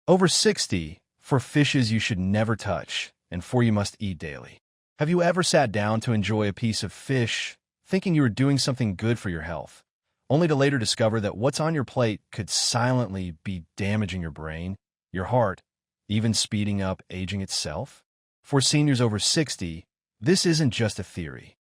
Over 60 for fishes you should never touch and 4 you must eat daily. Have you ever sat down to enjoy a piece of fish, thinking you were doing something good for your health, only to later discover that what's on your plate could silently be damaging your brain, your heart, even speeding up aging itself? For seniors over 60, this isn't just a theory.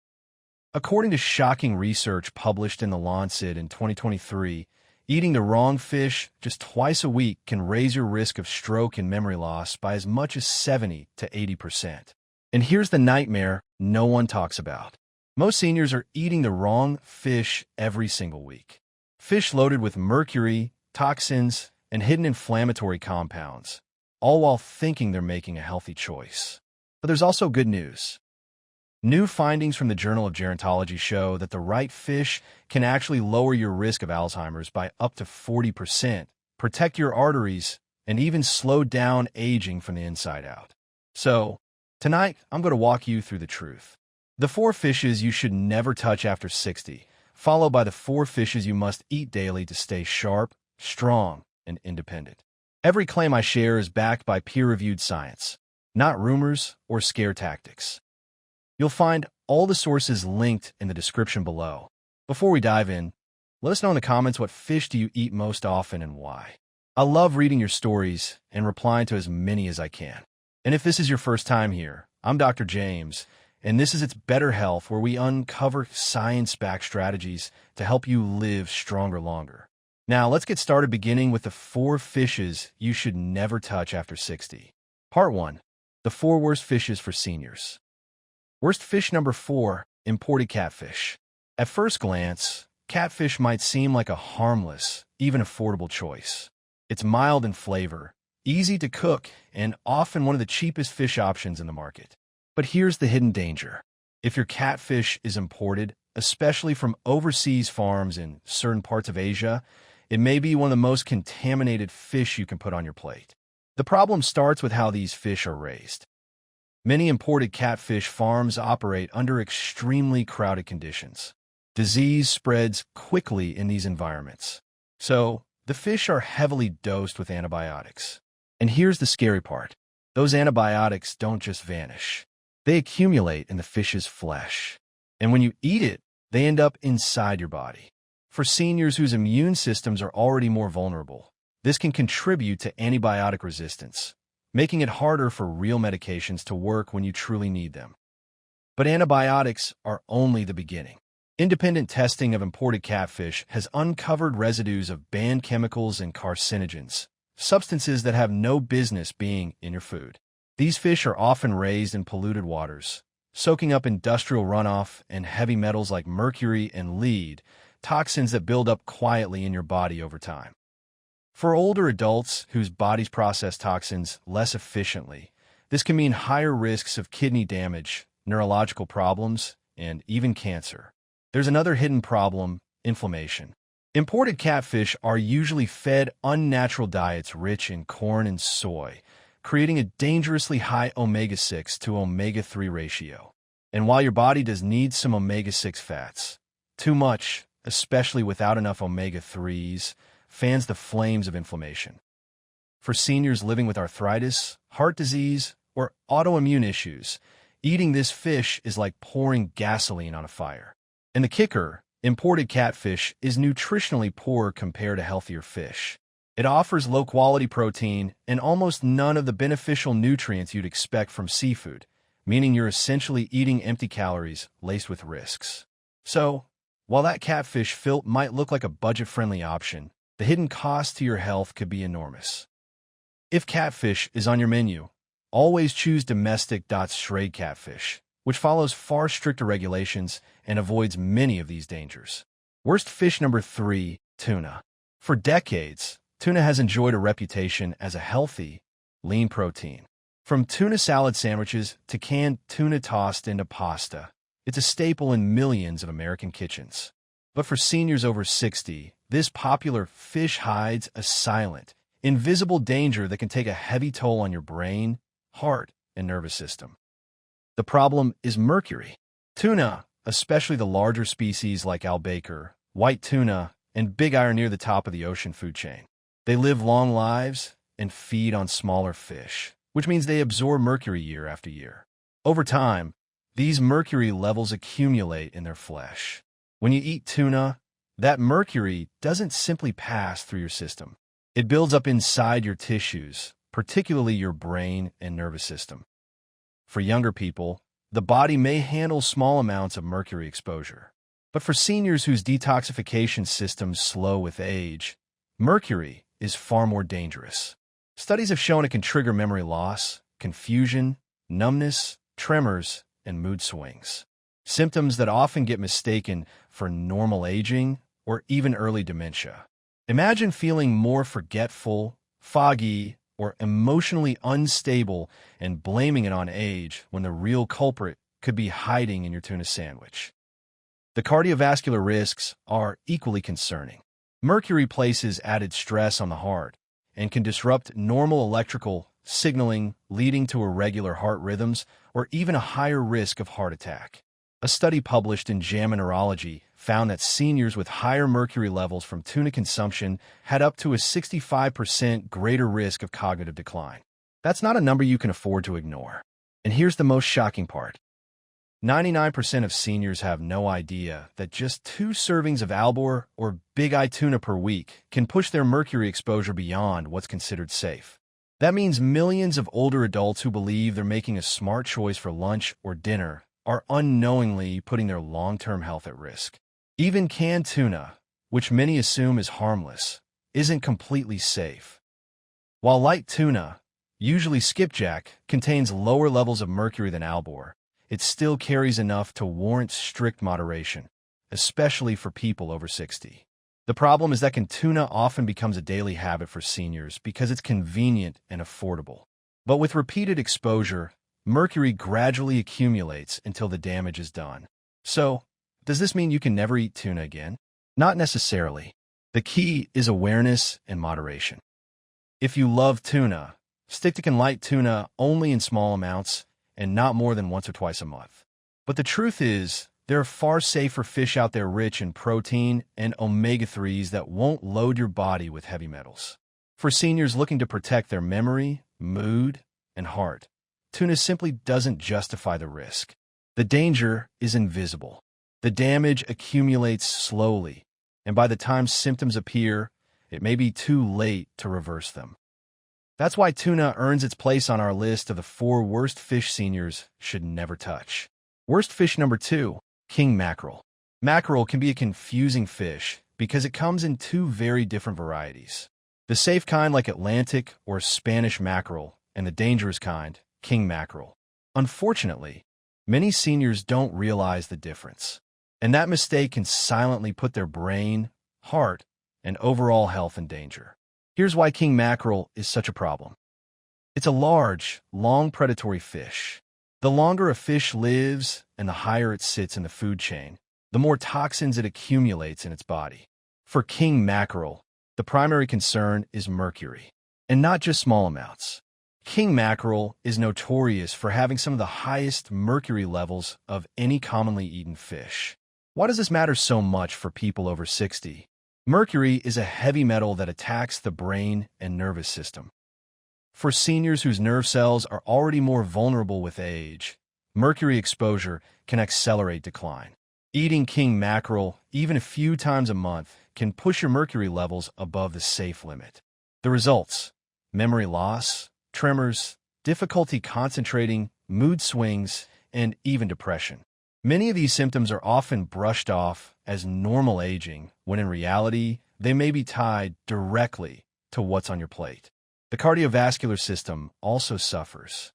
According to shocking research published in The Lancet in 2023, eating the wrong fish just twice a week can raise your risk of stroke and memory loss by as much as 70 to 80%. And here's the nightmare no one talks about. Most seniors are eating the wrong fish every single week. Fish loaded with mercury, toxins, and hidden inflammatory compounds, all while thinking they're making a healthy choice. But there's also good news. New findings from the Journal of Gerontology show that the right fish can actually lower your risk of Alzheimer's by up to 40%, protect your arteries, and even slow down aging from the inside out. So, tonight, I'm going to walk you through the truth. The 4 fishes you should never touch after 60, followed by the 4 fishes you must eat daily to stay sharp, strong, and independent. Every claim I share is backed by peer-reviewed science, not rumors or scare tactics. You'll find all the sources linked in the description below. Before we dive in, let us know in the comments what fish do you eat most often and why. I love reading your stories and replying to as many as I can. And if this is your first time here, I'm Dr. James, and this is It's Better Health, where we uncover science-backed strategies to help you live stronger longer. Now, let's get started beginning with the 4 fishes you should never touch after 60. Part 1. The 4 worst fishes for seniors. Worst fish number 4, imported catfish. At first glance, catfish might seem like a harmless, even affordable choice. It's mild in flavor, easy to cook, and often one of the cheapest fish options in the market. But here's the hidden danger. If your catfish is imported, especially from overseas farms in certain parts of Asia, it may be one of the most contaminated fish you can put on your plate. The problem starts with how these fish are raised. Many imported catfish farms operate under extremely crowded conditions. Disease spreads quickly in these environments. So, the fish are heavily dosed with antibiotics. And here's the scary part. Those antibiotics don't just vanish. They accumulate in the fish's flesh. And when you eat it, they end up inside your body. For seniors whose immune systems are already more vulnerable, this can contribute to antibiotic resistance, making it harder for real medications to work when you truly need them. But antibiotics are only the beginning. Independent testing of imported catfish has uncovered residues of banned chemicals and carcinogens, substances that have no business being in your food. These fish are often raised in polluted waters, soaking up industrial runoff and heavy metals like mercury and lead, toxins that build up quietly in your body over time. For older adults whose bodies process toxins less efficiently, this can mean higher risks of kidney damage, neurological problems, and even cancer. There's another hidden problem: inflammation. Imported catfish are usually fed unnatural diets rich in corn and soy, creating a dangerously high omega-6 to omega-3 ratio. And while your body does need some omega-6 fats, too much, especially without enough omega-3s, fans the flames of inflammation. For seniors living with arthritis, heart disease, or autoimmune issues, eating this fish is like pouring gasoline on a fire. And the kicker, imported catfish is nutritionally poor compared to healthier fish. It offers low-quality protein and almost none of the beneficial nutrients you'd expect from seafood, meaning you're essentially eating empty calories laced with risks. So, while that catfish fillet might look like a budget-friendly option, the hidden cost to your health could be enormous. If catfish is on your menu, always choose domestic-strayed catfish, which follows far stricter regulations and avoids many of these dangers. Worst fish number 3, tuna. For decades, tuna has enjoyed a reputation as a healthy, lean protein. From tuna salad sandwiches to canned tuna tossed into pasta, it's a staple in millions of American kitchens. But for seniors over 60, this popular fish hides a silent, invisible danger that can take a heavy toll on your brain, heart, and nervous system. The problem is mercury. Tuna, especially the larger species like albacore, white tuna, and big eye, are near the top of the ocean food chain. They live long lives, and feed on smaller fish, which means they absorb mercury year after year. Over time, these mercury levels accumulate in their flesh. When you eat tuna, that mercury doesn't simply pass through your system. It builds up inside your tissues, particularly your brain and nervous system. For younger people, the body may handle small amounts of mercury exposure. But for seniors whose detoxification systems slow with age, mercury is far more dangerous. Studies have shown it can trigger memory loss, confusion, numbness, tremors, and mood swings. Symptoms that often get mistaken for normal aging or even early dementia. Imagine feeling more forgetful, foggy, or emotionally unstable and blaming it on age when the real culprit could be hiding in your tuna sandwich. The cardiovascular risks are equally concerning. Mercury places added stress on the heart and can disrupt normal electrical signaling, leading to irregular heart rhythms or even a higher risk of heart attack. A study published in JAMA Neurology found that seniors with higher mercury levels from tuna consumption had up to a 65% greater risk of cognitive decline. That's not a number you can afford to ignore. And here's the most shocking part. 99% of seniors have no idea that just 2 servings of Albacore or Big Eye tuna per week can push their mercury exposure beyond what's considered safe. That means millions of older adults who believe they're making a smart choice for lunch or dinner are unknowingly putting their long-term health at risk. Even canned tuna, which many assume is harmless, isn't completely safe. While light tuna, usually skipjack, contains lower levels of mercury than Albacore, it still carries enough to warrant strict moderation, especially for people over 60. The problem is that tuna often becomes a daily habit for seniors because it's convenient and affordable. But with repeated exposure, mercury gradually accumulates until the damage is done. So, does this mean you can never eat tuna again? Not necessarily. The key is awareness and moderation. If you love tuna, stick to light tuna only in small amounts and not more than once or twice a month. But the truth is, there are far safer fish out there rich in protein and omega-3s that won't load your body with heavy metals. For seniors looking to protect their memory, mood, and heart, tuna simply doesn't justify the risk. The danger is invisible. The damage accumulates slowly, and by the time symptoms appear, it may be too late to reverse them. That's why tuna earns its place on our list of the 4 worst fish seniors should never touch. Worst fish number 2, king mackerel. Mackerel can be a confusing fish because it comes in 2 very different varieties. The safe kind like Atlantic or Spanish mackerel, and the dangerous kind, king mackerel. Unfortunately, many seniors don't realize the difference, and that mistake can silently put their brain, heart, and overall health in danger. Here's why king mackerel is such a problem. It's a large, long predatory fish. The longer a fish lives and the higher it sits in the food chain, the more toxins it accumulates in its body. For king mackerel, the primary concern is mercury, and not just small amounts. King mackerel is notorious for having some of the highest mercury levels of any commonly eaten fish. Why does this matter so much for people over 60? Mercury is a heavy metal that attacks the brain and nervous system. For seniors whose nerve cells are already more vulnerable with age, mercury exposure can accelerate decline. Eating king mackerel, even a few times a month, can push your mercury levels above the safe limit. The results: memory loss, tremors, difficulty concentrating, mood swings, and even depression. Many of these symptoms are often brushed off as normal aging, when in reality, they may be tied directly to what's on your plate. The cardiovascular system also suffers.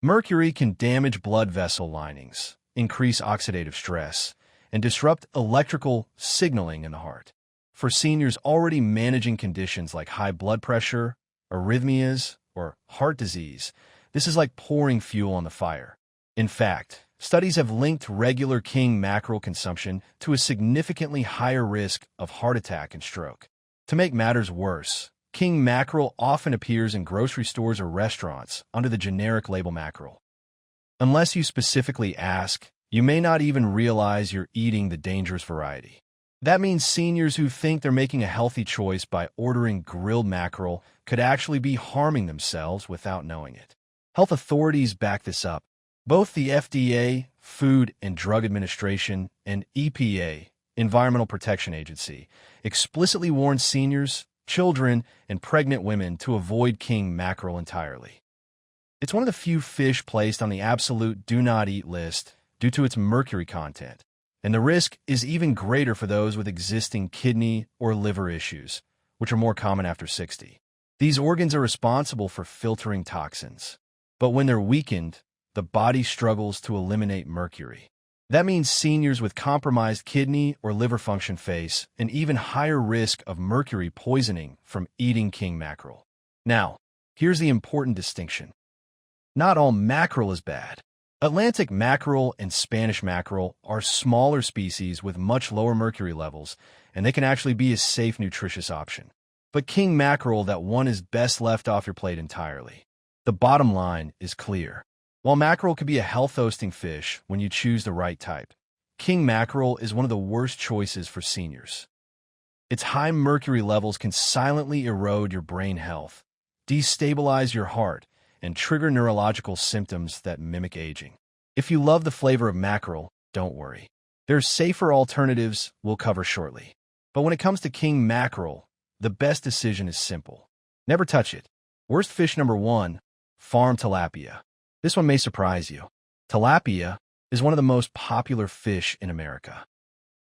Mercury can damage blood vessel linings, increase oxidative stress, and disrupt electrical signaling in the heart. For seniors already managing conditions like high blood pressure, arrhythmias, or heart disease, this is like pouring fuel on the fire. In fact, studies have linked regular king mackerel consumption to a significantly higher risk of heart attack and stroke. To make matters worse, king mackerel often appears in grocery stores or restaurants under the generic label mackerel. Unless you specifically ask, you may not even realize you're eating the dangerous variety. That means seniors who think they're making a healthy choice by ordering grilled mackerel could actually be harming themselves without knowing it. Health authorities back this up. Both the FDA, Food and Drug Administration, and EPA, Environmental Protection Agency, explicitly warn seniors, children, and pregnant women to avoid king mackerel entirely. It's one of the few fish placed on the absolute do not eat list due to its mercury content, and the risk is even greater for those with existing kidney or liver issues, which are more common after 60. These organs are responsible for filtering toxins, but when they're weakened, the body struggles to eliminate mercury. That means seniors with compromised kidney or liver function face an even higher risk of mercury poisoning from eating king mackerel. Now, here's the important distinction. Not all mackerel is bad. Atlantic mackerel and Spanish mackerel are smaller species with much lower mercury levels, and they can actually be a safe, nutritious option. But king mackerel, that one is best left off your plate entirely. The bottom line is clear. While mackerel could be a health-hosting fish when you choose the right type, king mackerel is one of the worst choices for seniors. Its high mercury levels can silently erode your brain health, destabilize your heart, and trigger neurological symptoms that mimic aging. If you love the flavor of mackerel, don't worry. There's safer alternatives we'll cover shortly. But when it comes to king mackerel, the best decision is simple. Never touch it. Worst fish number 1, farm tilapia. This one may surprise you. Tilapia is one of the most popular fish in America.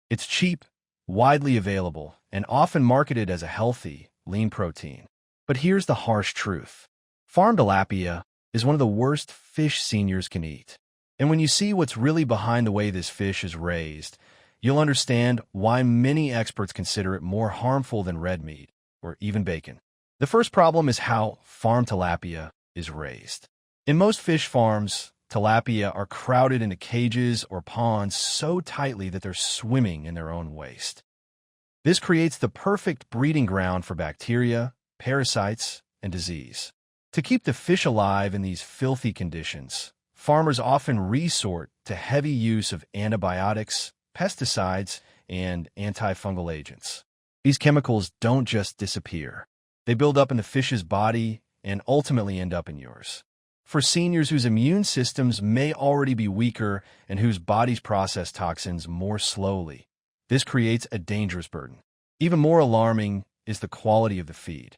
It's cheap, widely available, and often marketed as a healthy, lean protein. But here's the harsh truth. Farm tilapia is one of the worst fish seniors can eat. And when you see what's really behind the way this fish is raised, you'll understand why many experts consider it more harmful than red meat, or even bacon. The first problem is how farm tilapia is raised. In most fish farms, tilapia are crowded into cages or ponds so tightly that they're swimming in their own waste. This creates the perfect breeding ground for bacteria, parasites, and disease. To keep the fish alive in these filthy conditions, farmers often resort to heavy use of antibiotics, pesticides, and antifungal agents. These chemicals don't just disappear. They build up in the fish's body and ultimately end up in yours. For seniors whose immune systems may already be weaker and whose bodies process toxins more slowly, this creates a dangerous burden. Even more alarming is the quality of the feed.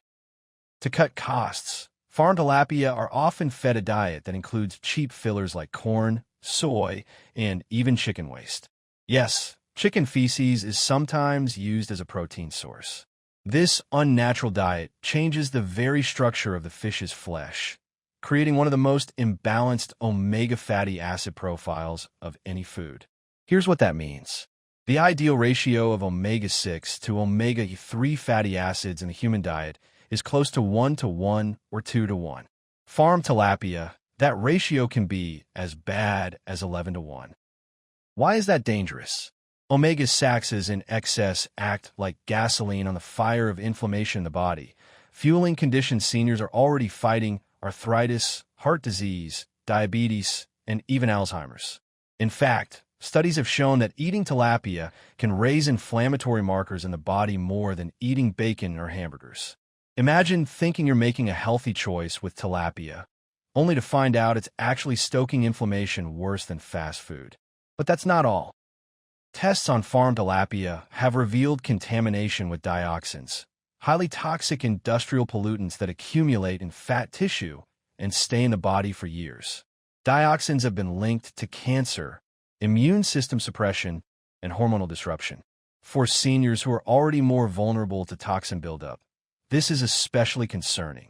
To cut costs, farm tilapia are often fed a diet that includes cheap fillers like corn, soy, and even chicken waste. Yes, chicken feces is sometimes used as a protein source. This unnatural diet changes the very structure of the fish's flesh, creating one of the most imbalanced omega fatty acid profiles of any food. Here's what that means. The ideal ratio of omega-6 to omega-3 fatty acids in the human diet is close to 1 to 1 or 2 to 1. Farm tilapia, that ratio can be as bad as 11 to 1. Why is that dangerous? Omega-6s in excess act like gasoline on the fire of inflammation in the body, fueling conditions seniors are already fighting: arthritis, heart disease, diabetes, and even Alzheimer's. In fact, studies have shown that eating tilapia can raise inflammatory markers in the body more than eating bacon or hamburgers. Imagine thinking you're making a healthy choice with tilapia, only to find out it's actually stoking inflammation worse than fast food. But that's not all. Tests on farm tilapia have revealed contamination with dioxins, highly toxic industrial pollutants that accumulate in fat tissue and stay in the body for years. Dioxins have been linked to cancer, immune system suppression, and hormonal disruption. For seniors who are already more vulnerable to toxin buildup, this is especially concerning.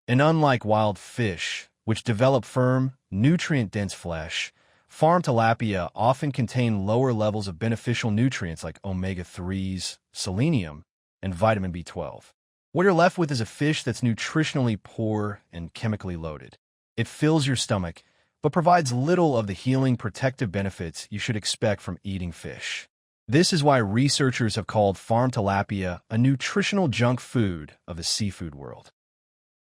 And unlike wild fish, which develop firm, nutrient-dense flesh, farm tilapia often contain lower levels of beneficial nutrients like omega-3s, selenium, and vitamin B12. What you're left with is a fish that's nutritionally poor and chemically loaded. It fills your stomach, but provides little of the healing protective benefits you should expect from eating fish. This is why researchers have called farm tilapia a nutritional junk food of the seafood world.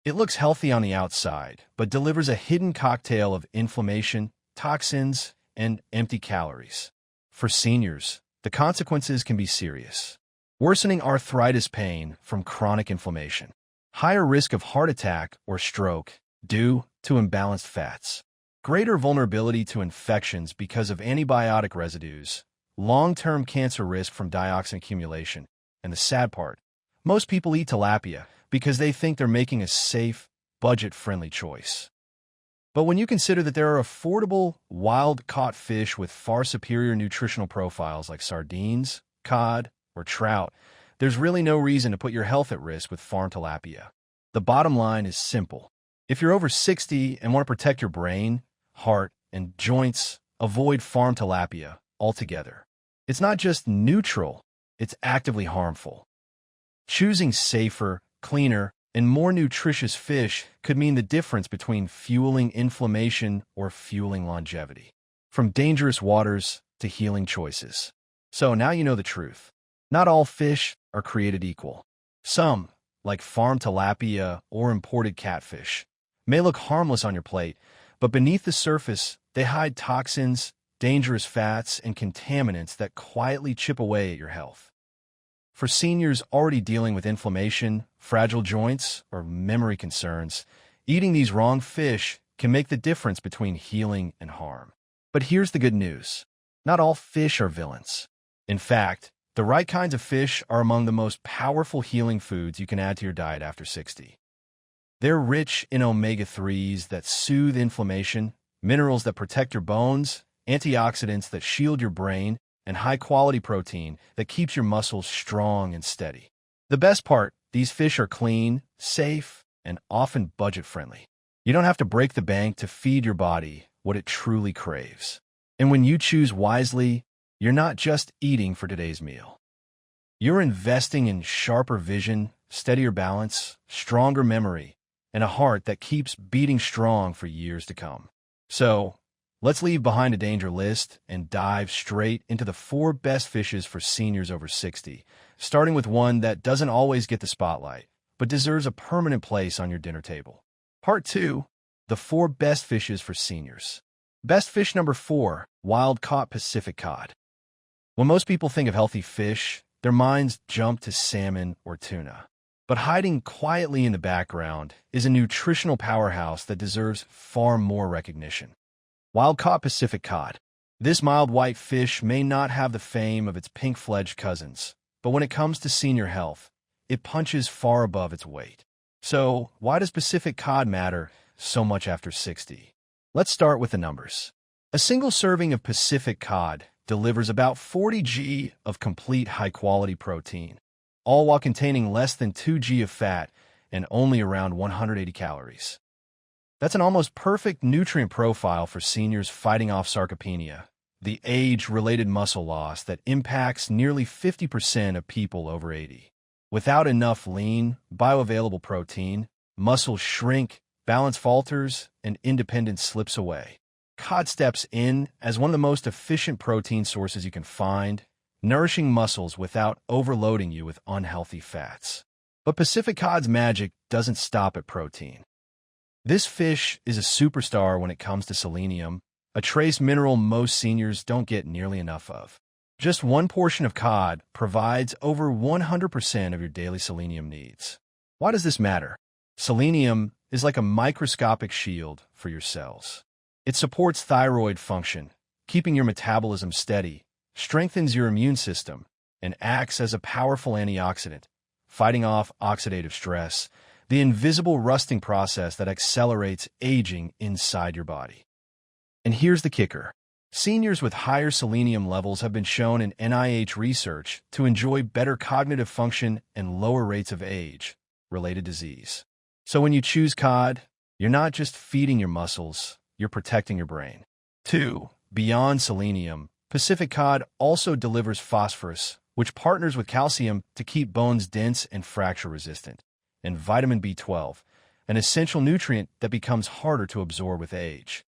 It looks healthy on the outside, but delivers a hidden cocktail of inflammation, toxins, and empty calories. For seniors, the consequences can be serious. Worsening arthritis pain from chronic inflammation, higher risk of heart attack or stroke due to imbalanced fats, greater vulnerability to infections because of antibiotic residues, long-term cancer risk from dioxin accumulation, and the sad part, most people eat tilapia because they think they're making a safe, budget-friendly choice. But when you consider that there are affordable, wild-caught fish with far superior nutritional profiles like sardines, cod, or trout, there's really no reason to put your health at risk with farm tilapia. The bottom line is simple. If you're over 60 and want to protect your brain, heart, and joints, avoid farm tilapia altogether. It's not just neutral, it's actively harmful. Choosing safer, cleaner, and more nutritious fish could mean the difference between fueling inflammation or fueling longevity. From dangerous waters to healing choices. So now you know the truth. Not all fish are created equal. Some, like farm tilapia or imported catfish, may look harmless on your plate, but beneath the surface, they hide toxins, dangerous fats, and contaminants that quietly chip away at your health. For seniors already dealing with inflammation, fragile joints, or memory concerns, eating these wrong fish can make the difference between healing and harm. But here's the good news. Not all fish are villains. In fact, the right kinds of fish are among the most powerful healing foods you can add to your diet after 60. They're rich in omega-3s that soothe inflammation, minerals that protect your bones, antioxidants that shield your brain, and high-quality protein that keeps your muscles strong and steady. The best part, these fish are clean, safe, and often budget-friendly. You don't have to break the bank to feed your body what it truly craves. And when you choose wisely, you're not just eating for today's meal. You're investing in sharper vision, steadier balance, stronger memory, and a heart that keeps beating strong for years to come. So, let's leave behind a danger list and dive straight into the 4 best fishes for seniors over 60, starting with one that doesn't always get the spotlight, but deserves a permanent place on your dinner table. Part 2, the 4 best fishes for seniors. Best fish number 4, wild-caught Pacific cod. When most people think of healthy fish, their minds jump to salmon or tuna. But hiding quietly in the background is a nutritional powerhouse that deserves far more recognition. Wild-caught Pacific cod. This mild white fish may not have the fame of its pink-fledged cousins, but when it comes to senior health, it punches far above its weight. So, why does Pacific cod matter so much after 60? Let's start with the numbers. A single serving of Pacific cod delivers about 40 g of complete high-quality protein, all while containing less than 2 g of fat and only around 180 calories. That's an almost perfect nutrient profile for seniors fighting off sarcopenia, the age-related muscle loss that impacts nearly 50% of people over 80. Without enough lean, bioavailable protein, muscles shrink, balance falters, and independence slips away. Cod steps in as one of the most efficient protein sources you can find, nourishing muscles without overloading you with unhealthy fats. But Pacific cod's magic doesn't stop at protein. This fish is a superstar when it comes to selenium, a trace mineral most seniors don't get nearly enough of. Just one portion of cod provides over 100% of your daily selenium needs. Why does this matter? Selenium is like a microscopic shield for your cells. It supports thyroid function, keeping your metabolism steady, strengthens your immune system, and acts as a powerful antioxidant, fighting off oxidative stress, the invisible rusting process that accelerates aging inside your body. And here's the kicker. Seniors with higher selenium levels have been shown in NIH research to enjoy better cognitive function and lower rates of age-related disease. So when you choose cod, you're not just feeding your muscles, you're protecting your brain. 2. Beyond selenium, Pacific cod also delivers phosphorus, which partners with calcium to keep bones dense and fracture-resistant, and vitamin B12, an essential nutrient that becomes harder to absorb with age.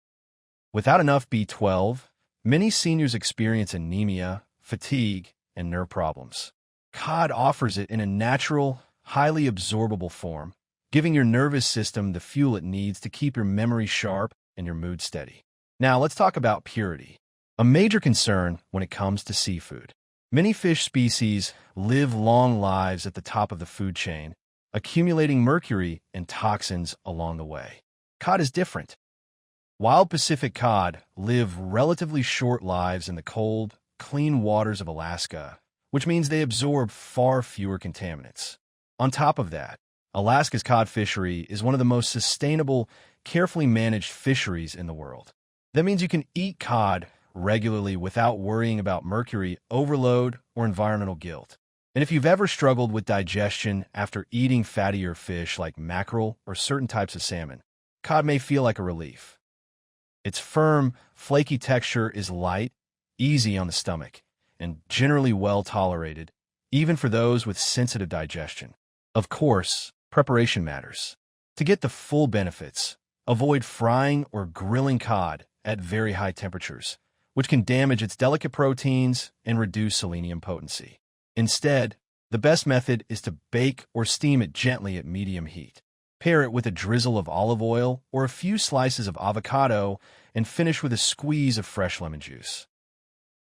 Without enough B12, many seniors experience anemia, fatigue, and nerve problems. Cod offers it in a natural, highly absorbable form, giving your nervous system the fuel it needs to keep your memory sharp and your mood steady. Now, let's talk about purity, a major concern when it comes to seafood. Many fish species live long lives at the top of the food chain, accumulating mercury and toxins along the way. Cod is different. Wild Pacific cod live relatively short lives in the cold, clean waters of Alaska, which means they absorb far fewer contaminants. On top of that, Alaska's cod fishery is one of the most sustainable, carefully managed fisheries in the world. That means you can eat cod regularly without worrying about mercury overload or environmental guilt. And if you've ever struggled with digestion after eating fattier fish like mackerel or certain types of salmon, cod may feel like a relief. Its firm, flaky texture is light, easy on the stomach, and generally well tolerated, even for those with sensitive digestion. Of course, preparation matters. To get the full benefits, avoid frying or grilling cod at very high temperatures, which can damage its delicate proteins and reduce selenium potency. Instead, the best method is to bake or steam it gently at medium heat. Pair it with a drizzle of olive oil or a few slices of avocado and finish with a squeeze of fresh lemon juice.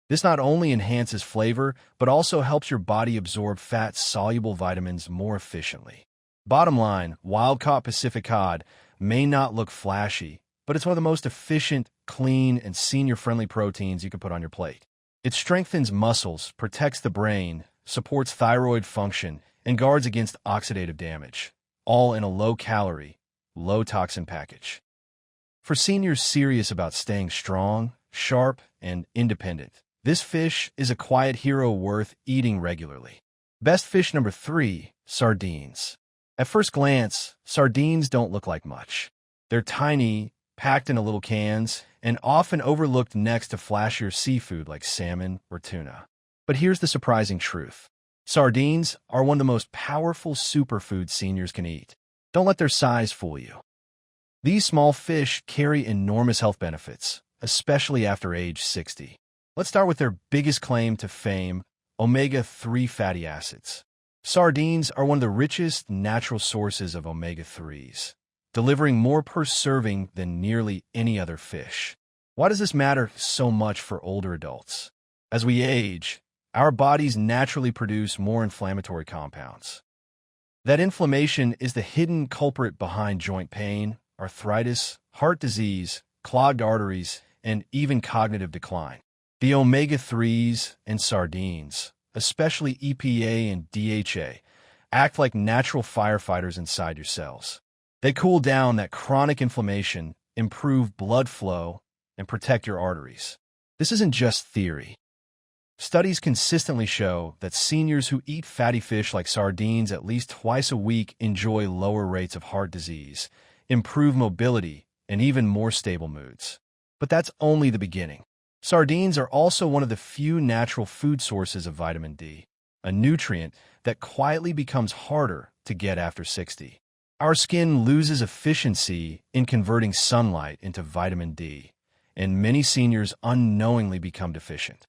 This not only enhances flavor, but also helps your body absorb fat-soluble vitamins more efficiently. Bottom line, wild-caught Pacific cod may not look flashy, but it's one of the most efficient, clean, and senior-friendly proteins you can put on your plate. It strengthens muscles, protects the brain, supports thyroid function, and guards against oxidative damage, all in a low-calorie, low-toxin package. For seniors serious about staying strong, sharp, and independent, this fish is a quiet hero worth eating regularly. Best fish number 3, sardines. At first glance, sardines don't look like much. They're tiny, packed into little cans, and often overlooked next to flashier seafood like salmon or tuna. But here's the surprising truth. Sardines are one of the most powerful superfoods seniors can eat. Don't let their size fool you. These small fish carry enormous health benefits, especially after age 60. Let's start with their biggest claim to fame, omega-3 fatty acids. Sardines are one of the richest natural sources of omega-3s, delivering more per serving than nearly any other fish. Why does this matter so much for older adults? As we age, our bodies naturally produce more inflammatory compounds. That inflammation is the hidden culprit behind joint pain, arthritis, heart disease, clogged arteries, and even cognitive decline. The omega-3s in sardines, especially EPA and DHA, act like natural firefighters inside your cells. They cool down that chronic inflammation, improve blood flow, and protect your arteries. This isn't just theory. Studies consistently show that seniors who eat fatty fish like sardines at least twice a week enjoy lower rates of heart disease, improve mobility, and even more stable moods. But that's only the beginning. Sardines are also one of the few natural food sources of vitamin D, a nutrient that quietly becomes harder to get after 60. Our skin loses efficiency in converting sunlight into vitamin D, and many seniors unknowingly become deficient.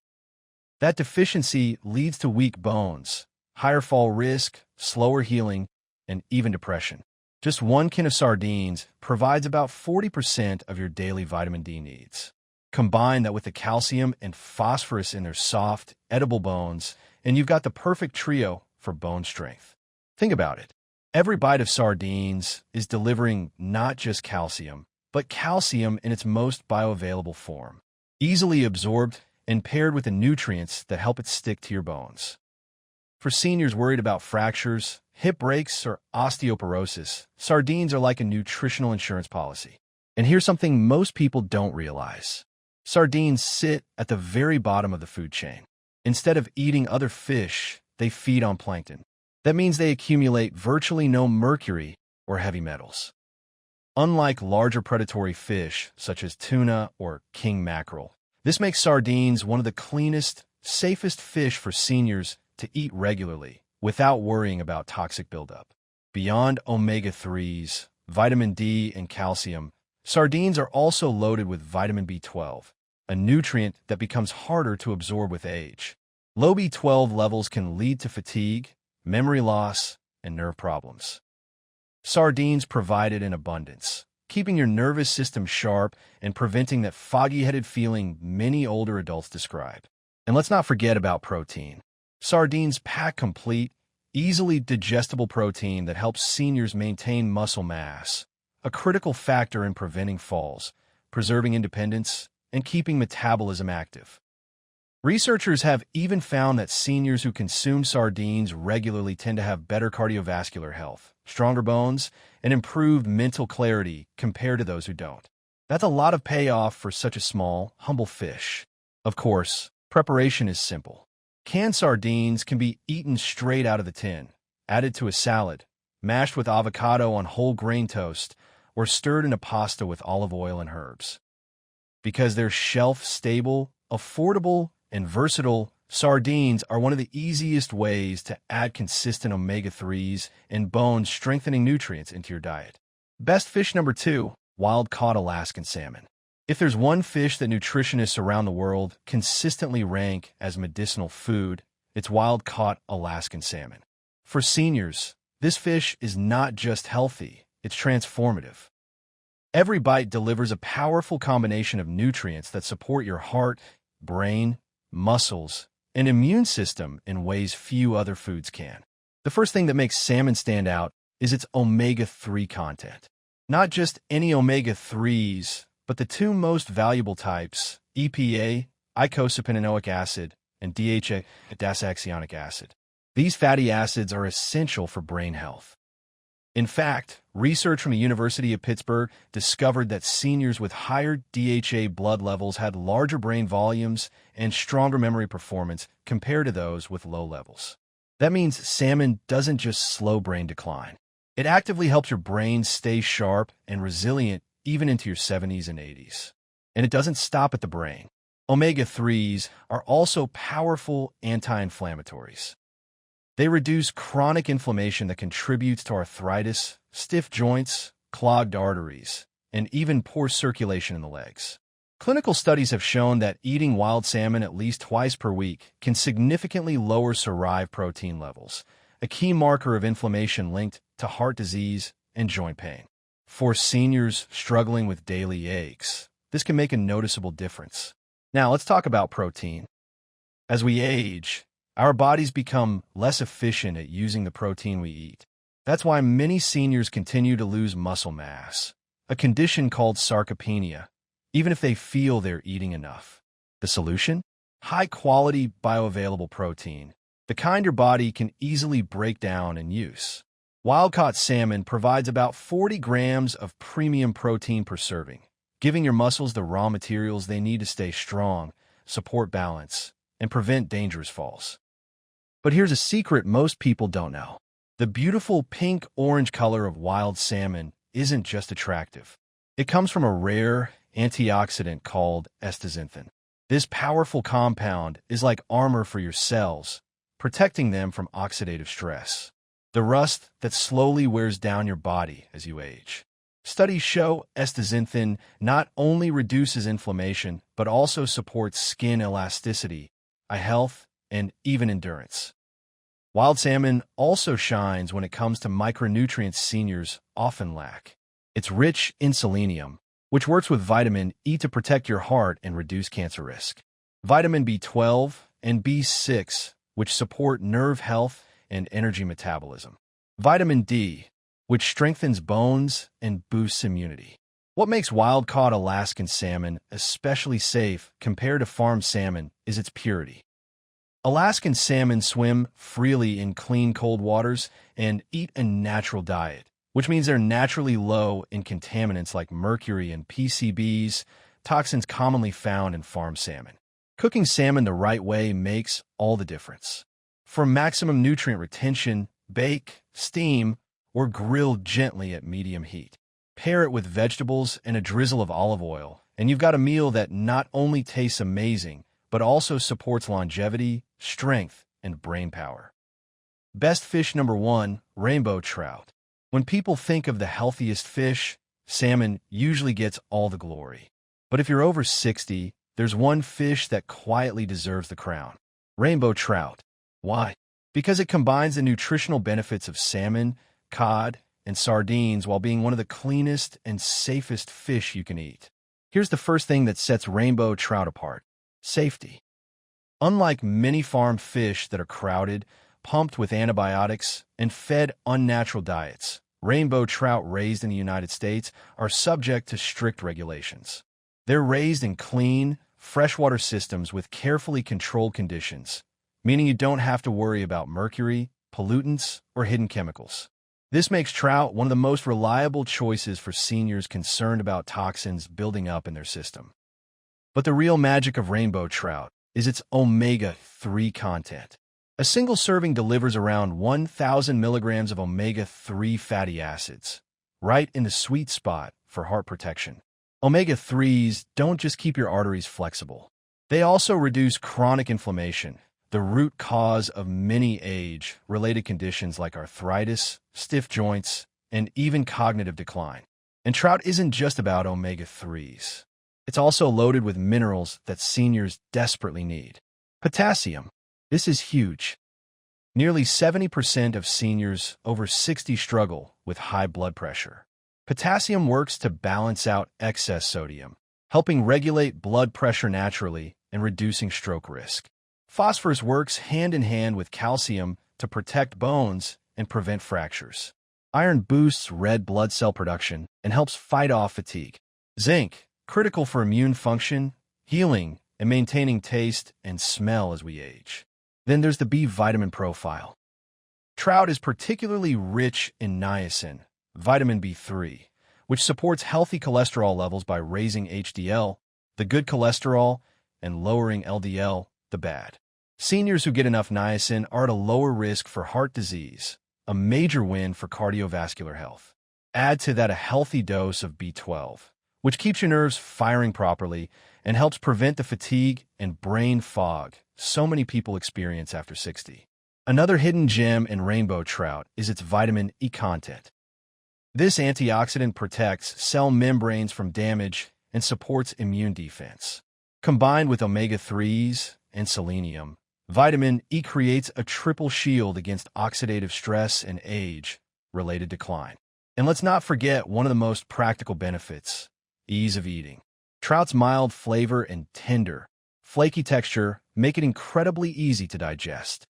That deficiency leads to weak bones, higher fall risk, slower healing, and even depression. Just one can of sardines provides about 40% of your daily vitamin D needs. Combine that with the calcium and phosphorus in their soft, edible bones, and you've got the perfect trio for bone strength. Think about it. Every bite of sardines is delivering not just calcium, but calcium in its most bioavailable form, easily absorbed and paired with the nutrients that help it stick to your bones. For seniors worried about fractures, hip breaks, or osteoporosis, sardines are like a nutritional insurance policy. And here's something most people don't realize. Sardines sit at the very bottom of the food chain. Instead of eating other fish, they feed on plankton. That means they accumulate virtually no mercury or heavy metals. Unlike larger predatory fish, such as tuna or king mackerel, this makes sardines one of the cleanest, safest fish for seniors to eat regularly without worrying about toxic buildup. Beyond omega-3s, vitamin D, and calcium, sardines are also loaded with vitamin B12, a nutrient that becomes harder to absorb with age. Low B12 levels can lead to fatigue, memory loss, and nerve problems. Sardines provide it in abundance, keeping your nervous system sharp and preventing that foggy-headed feeling many older adults describe. And let's not forget about protein. Sardines pack complete, easily digestible protein that helps seniors maintain muscle mass, a critical factor in preventing falls, preserving independence, and keeping metabolism active. Researchers have even found that seniors who consume sardines regularly tend to have better cardiovascular health, stronger bones, and improved mental clarity compared to those who don't. That's a lot of payoff for such a small, humble fish. Of course, preparation is simple. Canned sardines can be eaten straight out of the tin, added to a salad, mashed with avocado on whole grain toast, or stirred in a pasta with olive oil and herbs. Because they're shelf-stable, affordable, and versatile, sardines are one of the easiest ways to add consistent omega-3s and bone-strengthening nutrients into your diet. Best fish number 2, wild-caught Alaskan salmon. If there's one fish that nutritionists around the world consistently rank as medicinal food, it's wild-caught Alaskan salmon. For seniors, this fish is not just healthy, it's transformative. Every bite delivers a powerful combination of nutrients that support your heart, brain, muscles, and immune system in ways few other foods can. The first thing that makes salmon stand out is its omega-3 content. Not just any omega-3s, but the two most valuable types, EPA, eicosapentaenoic acid, and DHA, dasaxionic acid. These fatty acids are essential for brain health. In fact, research from the University of Pittsburgh discovered that seniors with higher DHA blood levels had larger brain volumes and stronger memory performance compared to those with low levels. That means salmon doesn't just slow brain decline. It actively helps your brain stay sharp and resilient even into your 70s and 80s. And it doesn't stop at the brain. Omega-3s are also powerful anti-inflammatories. They reduce chronic inflammation that contributes to arthritis, stiff joints, clogged arteries, and even poor circulation in the legs. Clinical studies have shown that eating wild salmon at least twice per week can significantly lower survivin protein levels, a key marker of inflammation linked to heart disease and joint pain. For seniors struggling with daily aches, this can make a noticeable difference. Now, let's talk about protein. As we age, our bodies become less efficient at using the protein we eat. That's why many seniors continue to lose muscle mass, a condition called sarcopenia, even if they feel they're eating enough. The solution? High-quality bioavailable protein, the kind your body can easily break down and use. Wild-caught salmon provides about 40 grams of premium protein per serving, giving your muscles the raw materials they need to stay strong, support balance, and prevent dangerous falls. But here's a secret most people don't know. The beautiful pink-orange color of wild salmon isn't just attractive. It comes from a rare antioxidant called astaxanthin. This powerful compound is like armor for your cells, protecting them from oxidative stress, the rust that slowly wears down your body as you age. Studies show astaxanthin not only reduces inflammation, but also supports skin elasticity, eye health, and even endurance. Wild salmon also shines when it comes to micronutrients seniors often lack. It's rich in selenium, which works with vitamin E to protect your heart and reduce cancer risk. Vitamin B12 and B6, which support nerve health and energy metabolism. Vitamin D, which strengthens bones and boosts immunity. What makes wild-caught Alaskan salmon especially safe compared to farm salmon is its purity. Alaskan salmon swim freely in clean, cold waters and eat a natural diet, which means they're naturally low in contaminants like mercury and PCBs, toxins commonly found in farm salmon. Cooking salmon the right way makes all the difference. For maximum nutrient retention, bake, steam, or grill gently at medium heat. Pair it with vegetables and a drizzle of olive oil, and you've got a meal that not only tastes amazing, but also supports longevity, strength, and brain power. Best fish number 1, rainbow trout. When people think of the healthiest fish, salmon usually gets all the glory. But if you're over 60, there's one fish that quietly deserves the crown. Rainbow trout. Why? Because it combines the nutritional benefits of salmon, cod, and sardines while being one of the cleanest and safest fish you can eat. Here's the first thing that sets rainbow trout apart. Safety. Unlike many farm fish that are crowded, pumped with antibiotics, and fed unnatural diets. Rainbow trout raised in the United States are subject to strict regulations. They're raised in clean, freshwater systems with carefully controlled conditions, meaning you don't have to worry about mercury, pollutants, or hidden chemicals. This makes trout one of the most reliable choices for seniors concerned about toxins building up in their system. But the real magic of rainbow trout is its omega-3 content. A single serving delivers around 1,000 milligrams of omega-3 fatty acids, right in the sweet spot for heart protection. Omega-3s don't just keep your arteries flexible. They also reduce chronic inflammation, the root cause of many age-related conditions like arthritis, stiff joints, and even cognitive decline. And trout isn't just about omega-3s. It's also loaded with minerals that seniors desperately need. Potassium. This is huge. Nearly 70% of seniors over 60 struggle with high blood pressure. Potassium works to balance out excess sodium, helping regulate blood pressure naturally and reducing stroke risk. Phosphorus works hand in hand with calcium to protect bones and prevent fractures. Iron boosts red blood cell production and helps fight off fatigue. Zinc, critical for immune function, healing, and maintaining taste and smell as we age. Then there's the B vitamin profile. Trout is particularly rich in niacin, vitamin B3, which supports healthy cholesterol levels by raising HDL, the good cholesterol, and lowering LDL, the bad. Seniors who get enough niacin are at a lower risk for heart disease, a major win for cardiovascular health. Add to that a healthy dose of B12, which keeps your nerves firing properly and helps prevent the fatigue and brain fog so many people experience after 60. Another hidden gem in rainbow trout is its vitamin E content. This antioxidant protects cell membranes from damage and supports immune defense. Combined with omega-3s and selenium, vitamin E creates a triple shield against oxidative stress and age-related decline. And let's not forget one of the most practical benefits, ease of eating. Trout's mild flavor and tender, flaky texture make it incredibly easy to digest.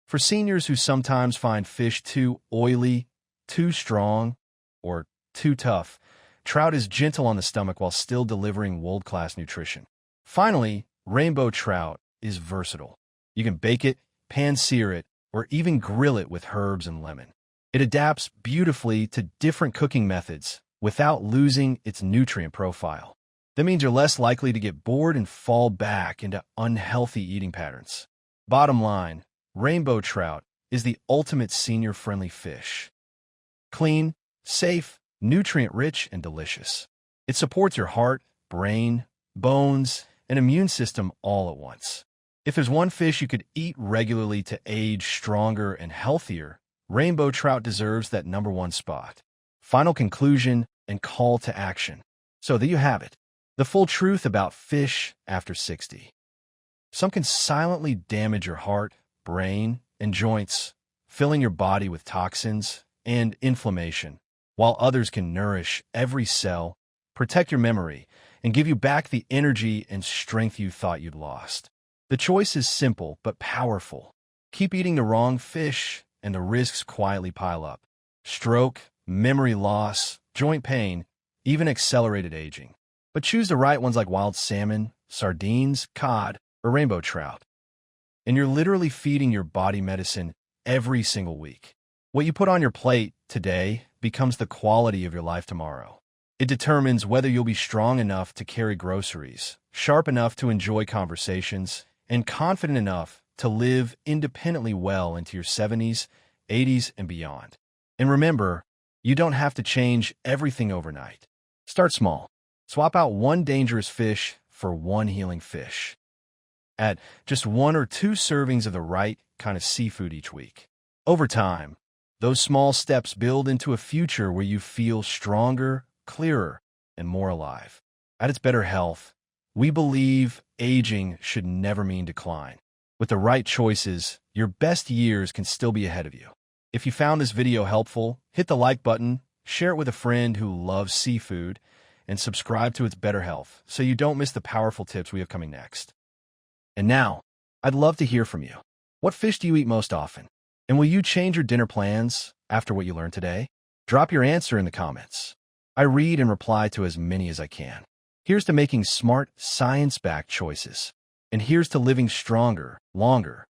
For seniors who sometimes find fish too oily, too strong, or too tough, trout is gentle on the stomach while still delivering world-class nutrition. Finally, rainbow trout is versatile. You can bake it, pan-sear it, or even grill it with herbs and lemon. It adapts beautifully to different cooking methods without losing its nutrient profile. That means you're less likely to get bored and fall back into unhealthy eating patterns. Bottom line, rainbow trout is the ultimate senior-friendly fish. Clean, safe, nutrient-rich, and delicious. It supports your heart, brain, bones, and immune system all at once. If there's one fish you could eat regularly to age stronger and healthier, rainbow trout deserves that #1 spot. Final conclusion and call to action. So there you have it. The full truth about fish after 60. Some can silently damage your heart, brain, and joints, filling your body with toxins and inflammation, while others can nourish every cell, protect your memory, and give you back the energy and strength you thought you'd lost. The choice is simple but powerful. Keep eating the wrong fish, and the risks quietly pile up. Stroke, memory loss, joint pain, even accelerated aging. But choose the right ones like wild salmon, sardines, cod, or rainbow trout. And you're literally feeding your body medicine every single week. What you put on your plate today becomes the quality of your life tomorrow. It determines whether you'll be strong enough to carry groceries, sharp enough to enjoy conversations, and confident enough to live independently well into your 70s, 80s, and beyond. And remember, you don't have to change everything overnight. Start small. Swap out one dangerous fish for one healing fish. Add just 1 or 2 servings of the right kind of seafood each week. Over time, those small steps build into a future where you feel stronger, clearer, and more alive. At its better health, we believe aging should never mean decline. With the right choices, your best years can still be ahead of you. If you found this video helpful, hit the like button, share it with a friend who loves seafood, and subscribe to It's Better Health so you don't miss the powerful tips we have coming next. And now, I'd love to hear from you. What fish do you eat most often? And will you change your dinner plans after what you learned today? Drop your answer in the comments. I read and reply to as many as I can. Here's to making smart, science-backed choices. And here's to living stronger, longer,